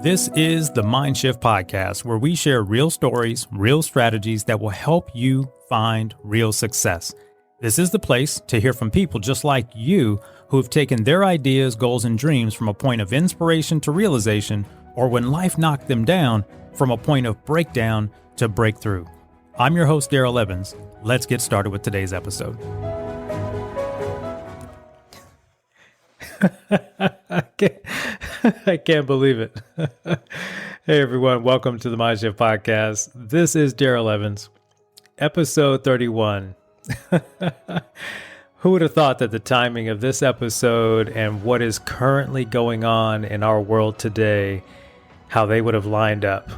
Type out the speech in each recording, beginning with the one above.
This is the MindShift Podcast, where we share real stories, real strategies that will help you find real success. This is the place to hear from people just like you who have taken their ideas, goals, and dreams from a point of inspiration to realization, or when life knocked them down, from a point of breakdown to breakthrough. I'm your host, Darrell Evans. Let's get started with today's episode. I can't believe it. Hey, everyone. Welcome to the MindShift Podcast. This is Darrell Evans, episode 31. Who would have thought that the timing of this episode and what is currently going on in our world today, how they would have lined up?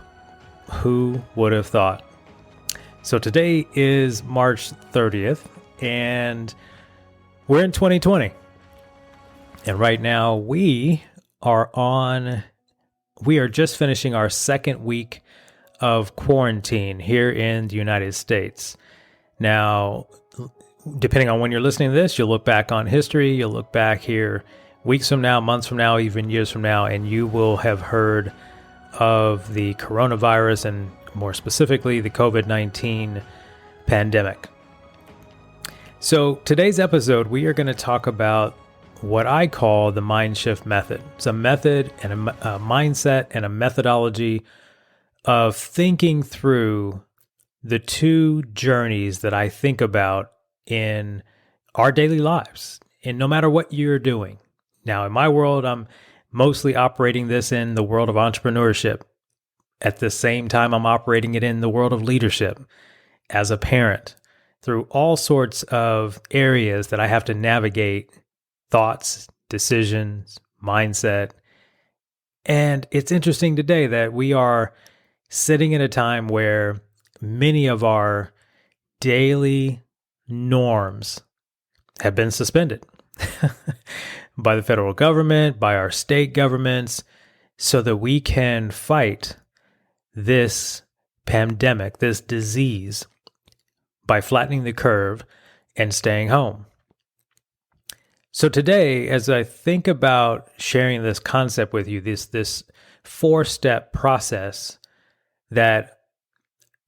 Who would have thought? So today is March 30th, and we're in 2020. And right now we are just finishing our second week of quarantine here in the United States. Now, depending on when you're listening to this, you'll look back on history, you'll look back here weeks from now, months from now, even years from now, and you will have heard of the coronavirus and more specifically the COVID-19 pandemic. So today's episode, we are going to talk about what I call the MindShift Method. It's a method and a mindset and a methodology of thinking through the two journeys that I think about in our daily lives, and no matter what you're doing. Now, in my world, I'm mostly operating this in the world of entrepreneurship. At the same time, I'm operating it in the world of leadership as a parent through all sorts of areas that I have to navigate thoughts, decisions, mindset. And it's interesting today that we are sitting in a time where many of our daily norms have been suspended by the federal government, by our state governments, so that we can fight this pandemic, this disease, by flattening the curve and staying home. So today, as I think about sharing this concept with you, this 4-step process that,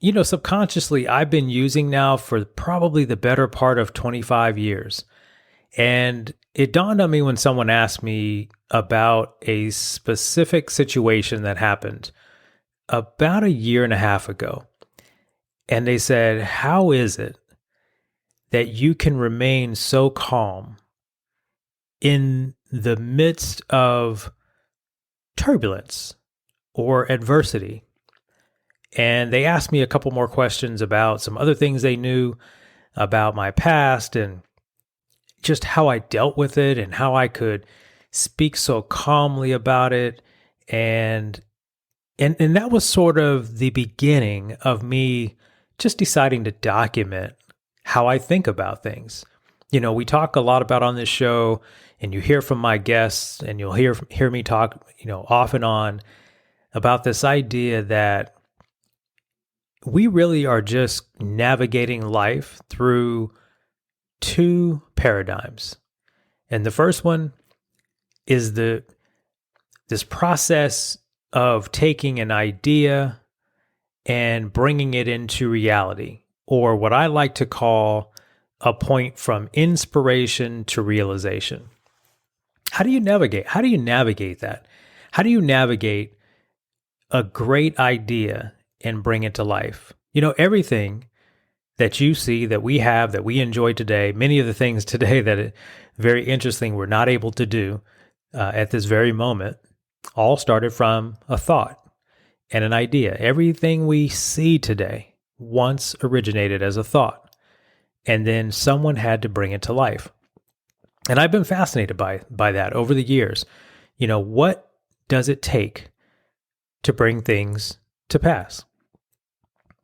subconsciously I've been using now for probably the better part of 25 years. And it dawned on me when someone asked me about a specific situation that happened about a year and a half ago. And they said, how is it that you can remain so calm in the midst of turbulence or adversity? And they asked me a couple more questions about some other things they knew about my past and just how I dealt with it and how I could speak so calmly about it. And that was sort of the beginning of me just deciding to document how I think about things. We talk a lot about on this show, and you hear from my guests, and you'll hear me talk, off and on about this idea that we really are just navigating life through two paradigms. And the first one is this process of taking an idea and bringing it into reality, or what I like to call a point from inspiration to realization. How do you navigate? How do you navigate that? How do you navigate a great idea and bring it to life? Everything that you see, that we have, that we enjoy today, many of the things today that very interesting we're not able to do at this very moment, all started from a thought and an idea. Everything we see today once originated as a thought, and then someone had to bring it to life. And I've been fascinated by that over the years. What does it take to bring things to pass?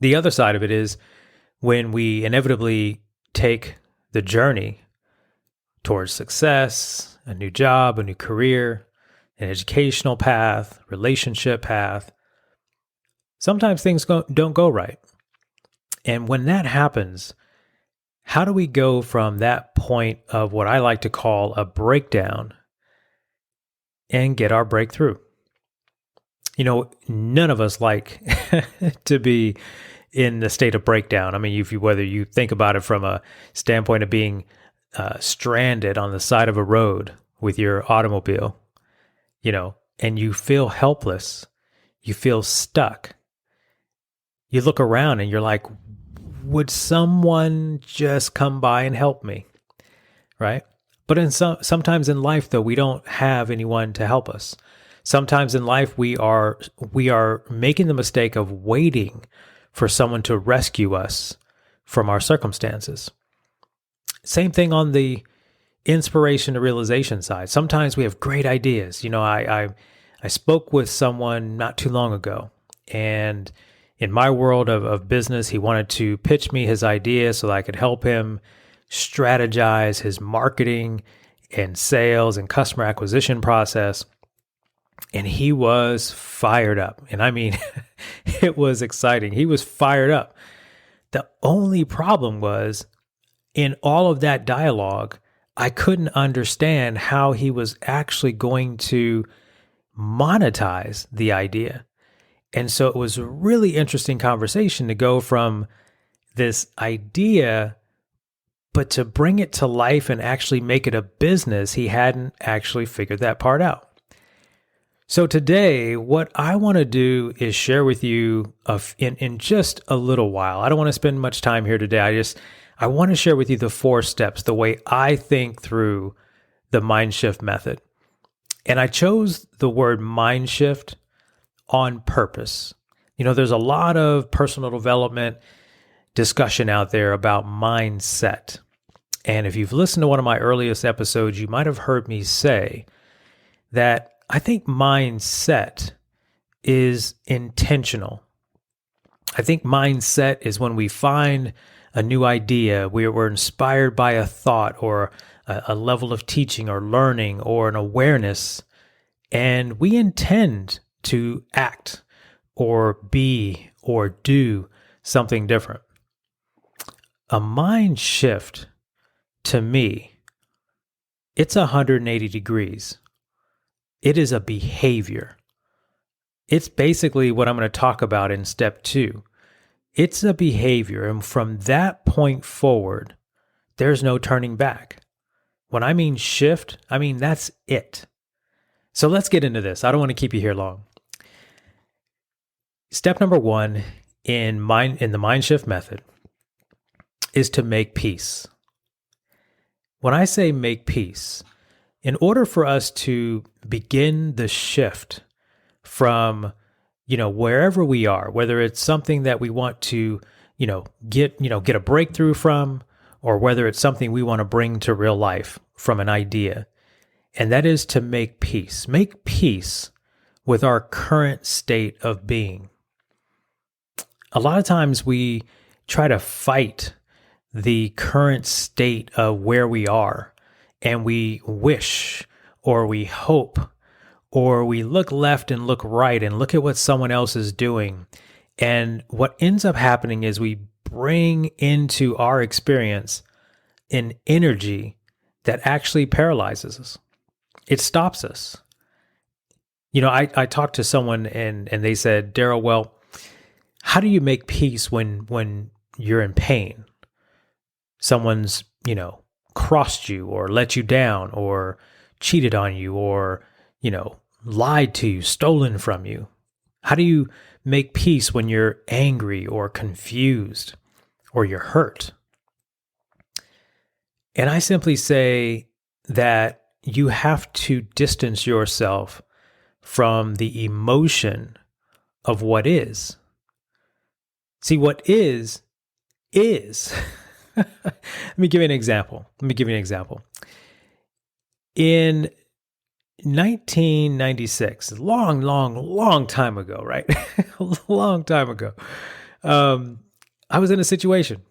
The other side of it is when we inevitably take the journey towards success, a new job, a new career, an educational path, relationship path, sometimes things don't go right. And when that happens, how do we go from that point of what I like to call a breakdown and get our breakthrough? None of us like to be in the state of breakdown. I mean, whether you think about it from a standpoint of being stranded on the side of a road with your automobile, and you feel helpless, you feel stuck. You look around and you're like, would someone just come by and help me? Right? But sometimes in life, though, we don't have anyone to help us. Sometimes in life, we are making the mistake of waiting for someone to rescue us from our circumstances. Same thing on the inspiration to realization side. Sometimes we have great ideas. I spoke with someone not too long ago, and in my world of business, he wanted to pitch me his idea so that I could help him strategize his marketing and sales and customer acquisition process. And he was fired up. And I mean, it was exciting. He was fired up. The only problem was, in all of that dialogue, I couldn't understand how he was actually going to monetize the idea. And so it was a really interesting conversation to go from this idea, but to bring it to life and actually make it a business. He hadn't actually figured that part out. So today, what I want to do is share with you in just a little while. I don't want to spend much time here today. I want to share with you the 4 steps, the way I think through the MindShift method. And I chose the word MindShift on purpose. There's a lot of personal development discussion out there about mindset. And if you've listened to one of my earliest episodes, you might have heard me say that I think mindset is intentional. I think mindset is when we find a new idea, we're inspired by a thought or a level of teaching or learning or an awareness, and we intend to act or be or do something different. A mind shift, to me, it's 180 degrees. It is a behavior. It's basically what I'm going to talk about in step 2. It's a behavior. And from that point forward, there's no turning back. When I mean shift, I mean that's it. So let's get into this. I don't want to keep you here long. Step number 1 in the MindShift method is to make peace. When I say make peace, in order for us to begin the shift from, wherever we are, whether it's something that we want to, get a breakthrough from, or whether it's something we want to bring to real life from an idea, and that is to make peace. Make peace with our current state of being. A lot of times we try to fight the current state of where we are, and we wish, or we hope, or we look left and look right and look at what someone else is doing. And what ends up happening is we bring into our experience an energy that actually paralyzes us. It stops us. I talked to someone and they said, Darrell, well, how do you make peace when you're in pain? Someone's, crossed you or let you down or cheated on you or, lied to you, stolen from you. How do you make peace when you're angry or confused or you're hurt? And I simply say that you have to distance yourself from the emotion of what is. See, what is. Let me give you an example. In 1996, long time ago, right? A long time ago. I was in a situation,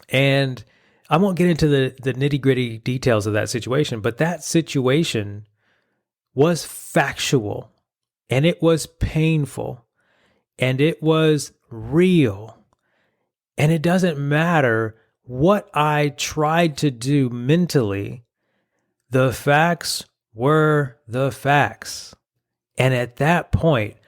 and I won't get into the nitty-gritty details of that situation, but that situation was factual, and it was painful, and it was real. And it doesn't matter what I tried to do mentally, the facts were the facts. And at that point,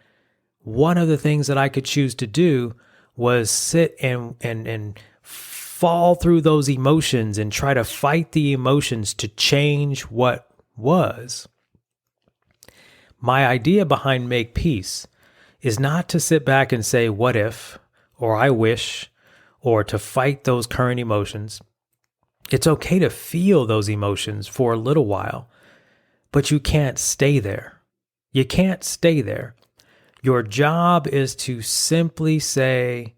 one of the things that I could choose to do was sit and fall through those emotions and try to fight the emotions to change what was. My idea behind Make Peace is not to sit back and say, what if, or I wish, or to fight those current emotions. It's okay to feel those emotions for a little while, but you can't stay there. You can't stay there. Your job is to simply say,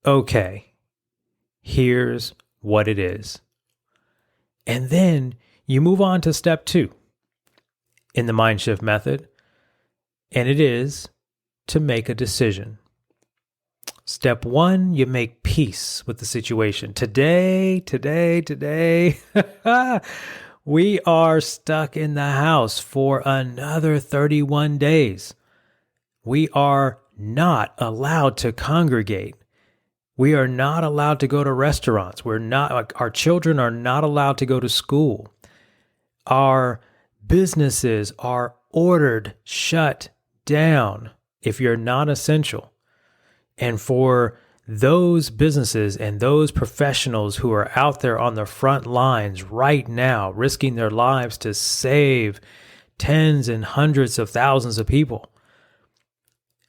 okay, here's what it is. And then you move on to step 2 in the MindShift method, and it is to make a decision. Step 1, you make peace with the situation. Today, we are stuck in the house for another 31 days. We are not allowed to congregate. We are not allowed to go to restaurants. Our children are not allowed to go to school. Our businesses are ordered shut down if you're not essential. And for those businesses and those professionals who are out there on the front lines right now, risking their lives to save tens and hundreds of thousands of people,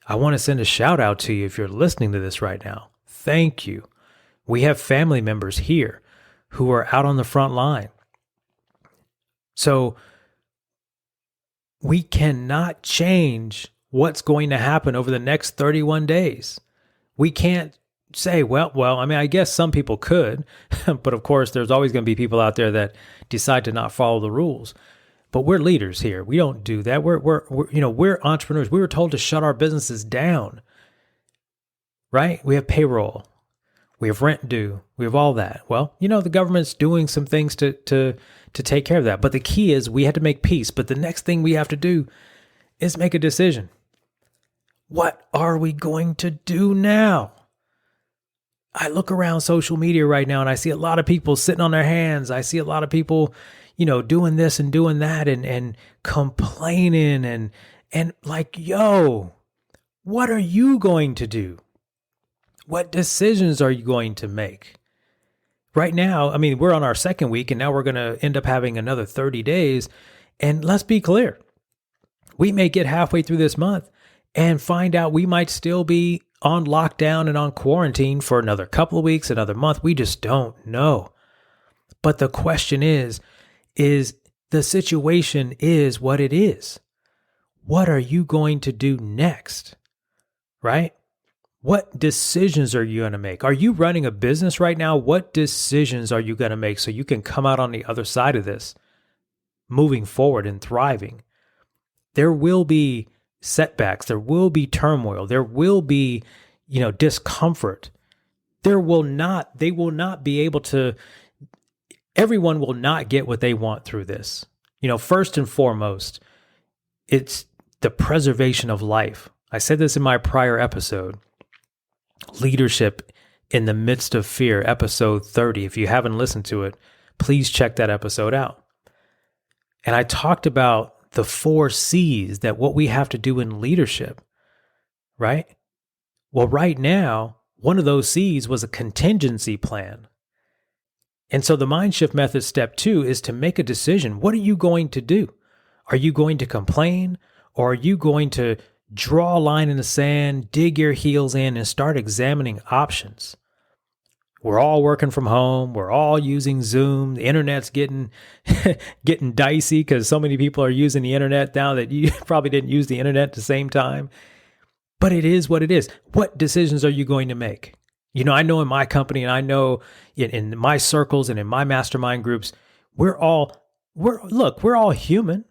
I want to send a shout out to you if you're listening to this right now. Thank you. We have family members here who are out on the front line. So we cannot change what's going to happen over the next 31 days. We can't say, well, I mean, I guess some people could, but of course, there's always going to be people out there that decide to not follow the rules. But we're leaders here. We don't do that. We're entrepreneurs. We were told to shut our businesses down, right? We have payroll, we have rent due, we have all that. Well, the government's doing some things to take care of that. But the key is we had to make peace. But the next thing we have to do is make a decision. What are we going to do now? I look around social media right now and I see a lot of people sitting on their hands. I see a lot of people, doing this and doing that and complaining and like, yo, what are you going to do? What decisions are you going to make? Right now, I mean, we're on our second week and now we're going to end up having another 30 days. And let's be clear, we may get halfway through this month and find out we might still be on lockdown and on quarantine for another couple of weeks, another month. We just don't know. But the question is the situation is what it is. What are you going to do next? Right? What decisions are you going to make? Are you running a business right now? What decisions are you going to make so you can come out on the other side of this, moving forward and thriving? There will be setbacks. There will be turmoil. There will be, discomfort. They will not be able to, everyone will not get what they want through this. First and foremost, it's the preservation of life. I said this in my prior episode, Leadership in the Midst of Fear, episode 30. If you haven't listened to it, please check that episode out. And I talked about the 4 C's that what we have to do in leadership, right? Well, right now, one of those C's was a contingency plan. And so the MindShift method, step 2, is to make a decision. What are you going to do? Are you going to complain, or are you going to draw a line in the sand, dig your heels in, and start examining options? We're all working from home. We're all using Zoom. The internet's getting dicey because so many people are using the internet now that you probably didn't use the internet at the same time. But it is what it is. What decisions are you going to make? I know in my company, and I know in my circles and in my mastermind groups, we're all human,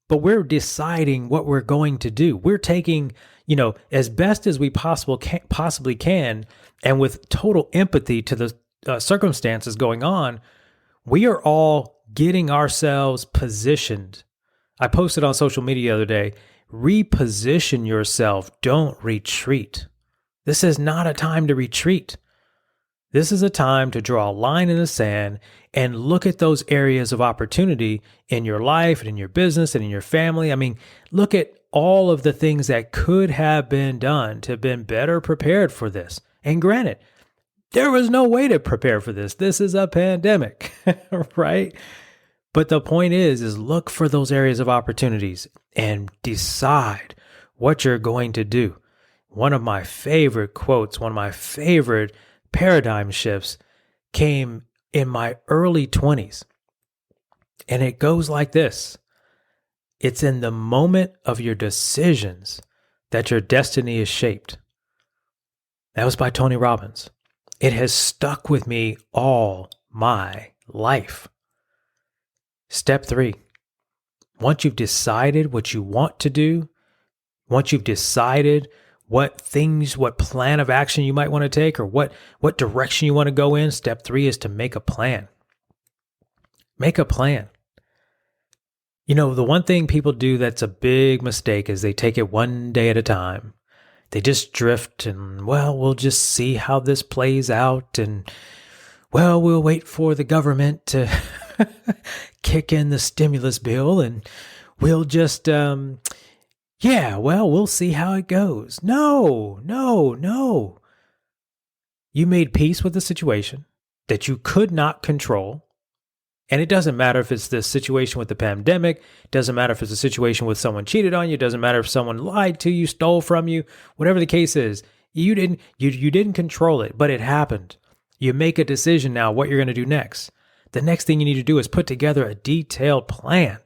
but we're deciding what we're going to do. We're taking, as best as we possibly can, and with total empathy to the circumstances going on, we are all getting ourselves positioned. I posted on social media the other day, reposition yourself, don't retreat. This is not a time to retreat. This is a time to draw a line in the sand and look at those areas of opportunity in your life and in your business and in your family. I mean, look at all of the things that could have been done to have been better prepared for this. And granted, there was no way to prepare for this. This is a pandemic, right? But the point is look for those areas of opportunities and decide what you're going to do. One of my favorite quotes, one of my favorite paradigm shifts came in my early 20s. And it goes like this. It's in the moment of your decisions that your destiny is shaped. That was by Tony Robbins. It has stuck with me all my life. Step 3. Once you've decided what you want to do, once you've decided what plan of action you might want to take or what direction you want to go in, step 3 is to make a plan. Make a plan. You know, the one thing people do that's a big mistake is they take it one day at a time. They just drift and, well, we'll just see how this plays out. And, well, we'll wait for the government to kick in the stimulus bill and we'll just, we'll see how it goes. No. You made peace with the situation that you could not control. And it doesn't matter if it's the situation with the pandemic. It doesn't matter if it's a situation with someone cheated on you. It doesn't matter if someone lied to you, stole from you, whatever the case is. You didn't control it, but it happened. You make a decision now what you're going to do next. The next thing you need to do is put together a detailed plan,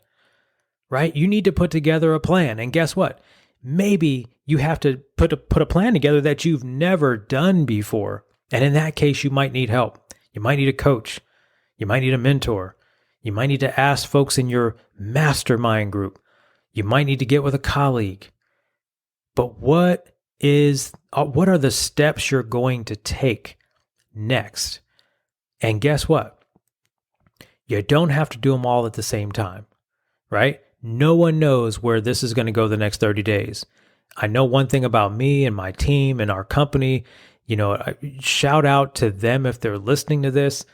right? You need to put together a plan. And guess what? Maybe you have to put a plan together that you've never done before. And in that case, you might need help. You might need a coach. You might need a mentor. You might need to ask folks in your mastermind group. You might need to get with a colleague. But what are the steps you're going to take next? And guess what? You don't have to do them all at the same time, right? No one knows where this is going to go the next 30 days. I know one thing about me and my team and our company. You know, shout out to them if they're listening to this.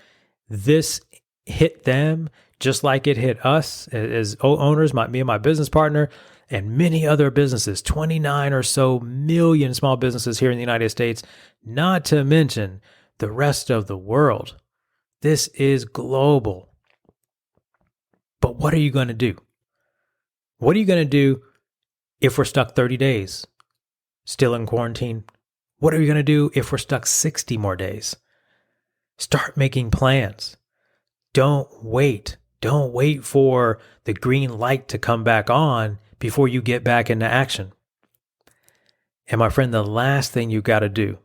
This hit them just like it hit us as owners, me and my business partner, and many other businesses, 29 or so million small businesses here in the United States, not to mention the rest of the world. This is global. But what are you going to do? What are you going to do if we're stuck 30 days, still in quarantine? What are you going to do if we're stuck 60 more days? Start making plans. Don't wait. Don't wait for the green light to come back on before you get back into action. And my friend, the last thing you got to do,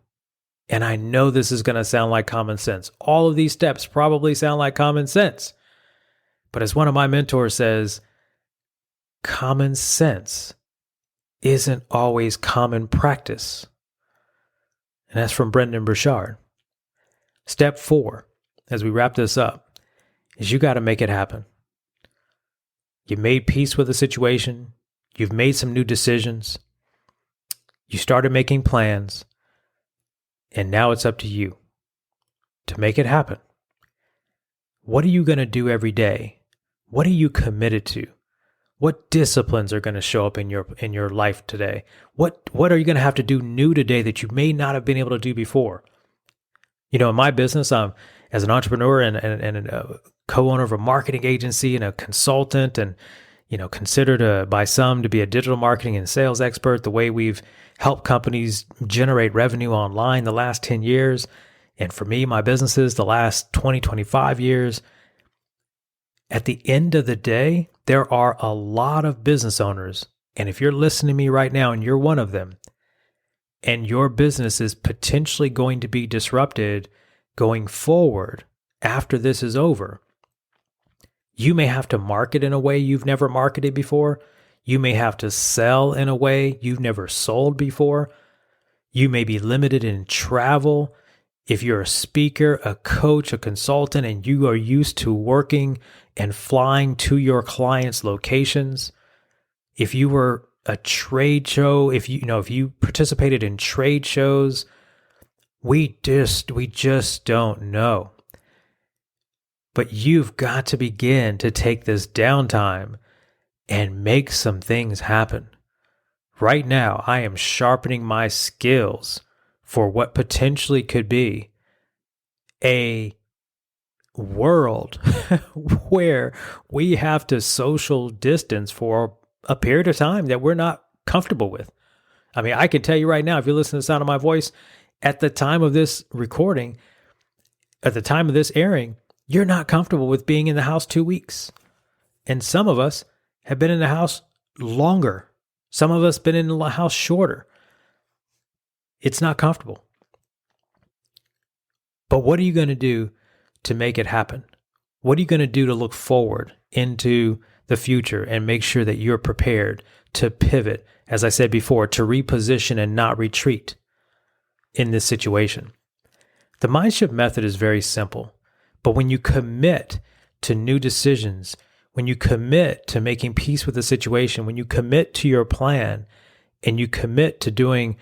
and I know this is going to sound like common sense. All of these steps probably sound like common sense. But as one of my mentors says, common sense isn't always common practice. And that's from Brendan Burchard. Step 4, as we wrap this up, is you got to make it happen. You made peace with the situation. You've made some new decisions. You started making plans. And now it's up to you to make it happen. What are you going to do every day? What are you committed to? What disciplines are going to show up in your life today? What are you going to have to do new today that you may not have been able to do before? You know, in my business, I'm as an entrepreneur and a co-owner of a marketing agency and a consultant, and considered by some to be a digital marketing and sales expert. The way we've helped companies generate revenue online the last 10 years, and for me, my businesses the last 20, 25 years. At the end of the day, there are a lot of business owners, and if you're listening to me right now and you're one of them, and your business is potentially going to be disrupted going forward after this is over, you may have to market in a way you've never marketed before. You may have to sell in a way you've never sold before. You may be limited in travel. If you're a speaker, a coach, a consultant, and you are used to working and flying to your clients' locations, if you were a trade show, if you participated in trade shows, we just don't know. But you've got to begin to take this downtime and make some things happen. Right now, I am sharpening my skills for what potentially could be a world where we have to social distance for a period of time that we're not comfortable with. I mean, I can tell you right now, if you listen to the sound of my voice, at the time of this recording, at the time of this airing, you're not comfortable with being in the house 2 weeks. And some of us have been in the house longer. Some of us been in the house shorter. It's not comfortable. But what are you going to do to make it happen? What are you going to do to look forward into the future and make sure that you're prepared to pivot, as I said before, to reposition and not retreat in this situation? The MindShift method is very simple, but when you commit to new decisions, when you commit to making peace with the situation, when you commit to your plan and you commit to doing,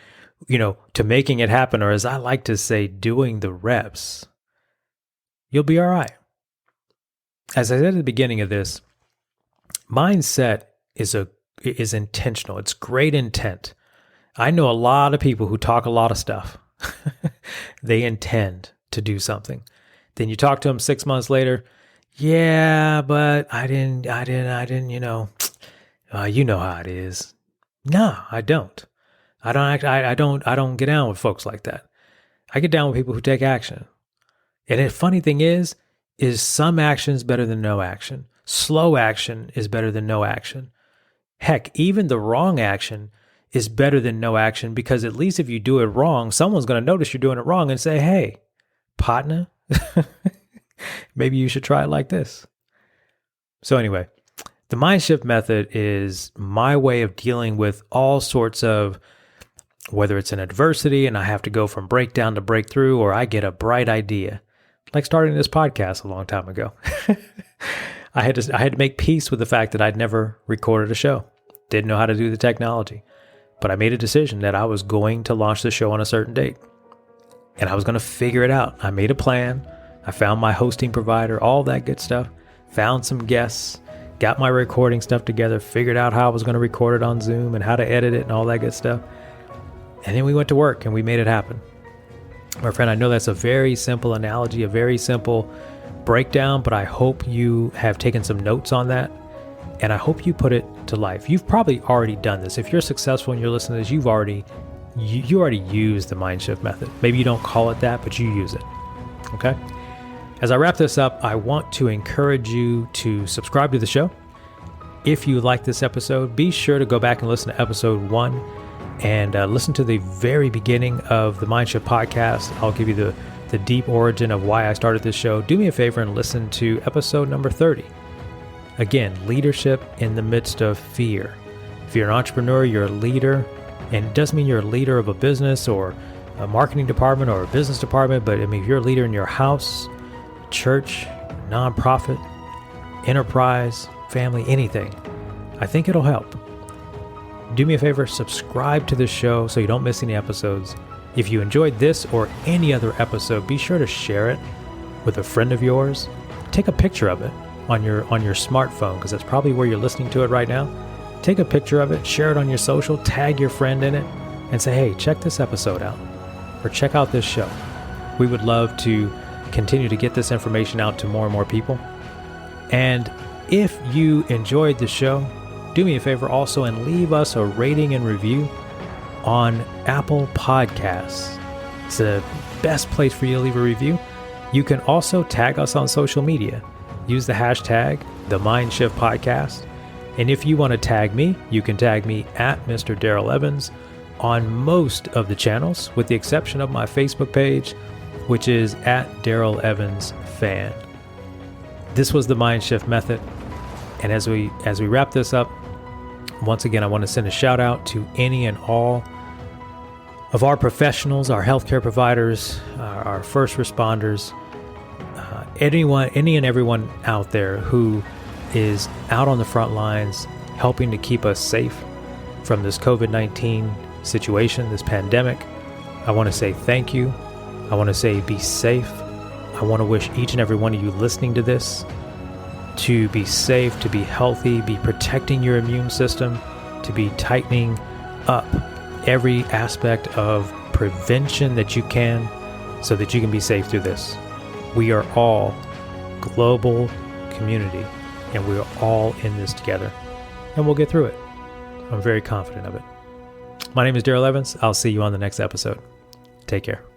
to making it happen, or as I like to say, doing the reps, you'll be all right. As I said at the beginning of this, mindset is intentional. It's great intent. I know a lot of people who talk a lot of stuff. They intend to do something. Then you talk to them 6 months later. Yeah, but I didn't, you know how it is. No, I don't. I don't get down with folks like that. I get down with people who take action. And the funny thing is some action is better than no action. Slow action is better than no action. Heck, even the wrong action is better than no action, because at least if you do it wrong, someone's going to notice you're doing it wrong and say, hey, partner, maybe you should try it like this. So anyway, the MindShift method is my way of dealing with all sorts of, whether it's an adversity and I have to go from breakdown to breakthrough, or I get a bright idea, like starting this podcast a long time ago. I had to make peace with the fact that I'd never recorded a show, didn't know how to do the technology, but I made a decision that I was going to launch the show on a certain date, and I was going to figure it out. I made a plan. I found my hosting provider, all that good stuff, found some guests, got my recording stuff together, figured out how I was going to record it on Zoom and how to edit it and all that good stuff. And then we went to work and we made it happen. My friend, I know that's a very simple analogy, a very simple breakdown, but I hope you have taken some notes on that, and I hope you put it to life. You've probably already done this. If you're successful and you're listening to this, you already used the MindShift method. Maybe you don't call it that, but you use it. Okay? As I wrap this up, I want to encourage you to subscribe to the show. If you like this episode, be sure to go back and listen to episode 1 and listen to the very beginning of the MindShift podcast. I'll give you the deep origin of why I started this show. Do me a favor and listen to episode number 30. Again, leadership in the midst of fear. If you're an entrepreneur, you're a leader, and it doesn't mean you're a leader of a business or a marketing department or a business department, but I mean, if you're a leader in your house, church, nonprofit, enterprise, family, anything, I think it'll help. Do me a favor, subscribe to this show so you don't miss any episodes. If you enjoyed this or any other episode, be sure to share it with a friend of yours. Take a picture of it on your smartphone, because that's probably where you're listening to it right now. Take a picture of it, share it on your social, tag your friend in it, and say, hey, check this episode out, or check out this show. We would love to continue to get this information out to more and more people. And if you enjoyed the show, do me a favor also and leave us a rating and review on Apple Podcasts. It's the best place for you to leave a review. You can also tag us on social media. Use the hashtag #TheMindShiftPodcast. And if you want to tag me, you can tag me at Mr. Darrell Evans on most of the channels, with the exception of my Facebook page, which is at Darrell Evans Fan. This was the MindShift Method. And as we wrap this up, once again, I want to send a shout out to any and all of our professionals, our healthcare providers, our first responders, any and everyone out there who is out on the front lines helping to keep us safe from this COVID-19 situation, this pandemic. I want to say thank you. I want to say be safe. I want to wish each and every one of you listening to this to be safe, to be healthy, be protecting your immune system, to be tightening up every aspect of prevention that you can so that you can be safe through this. We are all global community, and we are all in this together, and we'll get through it. I'm very confident of it. My name is Darrell Evans. I'll see you on the next episode. Take care.